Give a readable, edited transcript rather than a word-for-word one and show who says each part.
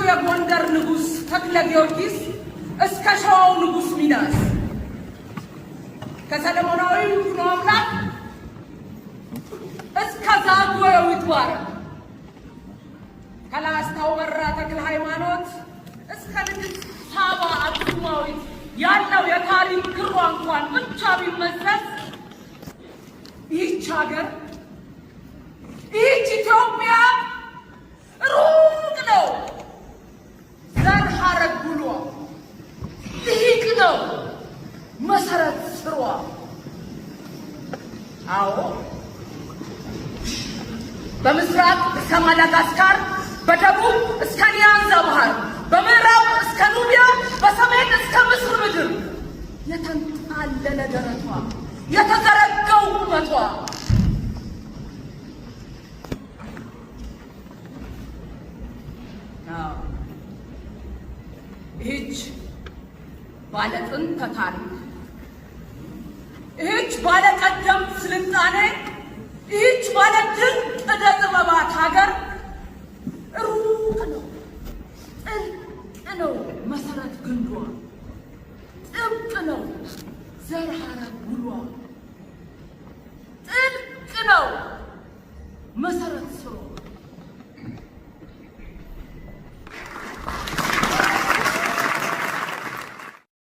Speaker 1: የጎንደር ንጉሥ ተክለ ጊዮርጊስ እስከ ሸዋው ንጉሥ ሚናስ ከሰለሞናዊ ይኩኖ አምላክ እስከ ዛጉዌው ይትባረክ ከላስታው በራ ተክለ ሃይማኖት እስከ ንግሥት ሳባ አክሱማዊት ያለው የታሪክ ክሯ እንኳን ብቻ ቢመዘዝ ይህች ሀገር ይህች ኢትዮጵያ ሩቅ ነው። ዘር ሐረግ ጉሏ ጥልቅ ነው። መሰረት ስሯ አዎ በምስራቅ እስከ ማዳጋስካር፣ በደቡብ እስከ ኒያንዛ ባህር፣ በምዕራብ እስከ ኑቢያ፣ በሰሜን እስከ ምስር ምድር የተንጣለለ ደረቷ የተዘረጋው ቁመቷ ይህች ባለጥንተ ታሪክ ይህች ባለቀደምት ስልጣኔ ይህች ባለድንቅ ዕደ ጥበባት ሀገር ሩቅ ነው፣ ጥልቅ ነው መሰረት ግንዷ፣ ጥብቅ ነው ዘር ሐረግ ጉሏ፣ ጥልቅ ነው መሰረት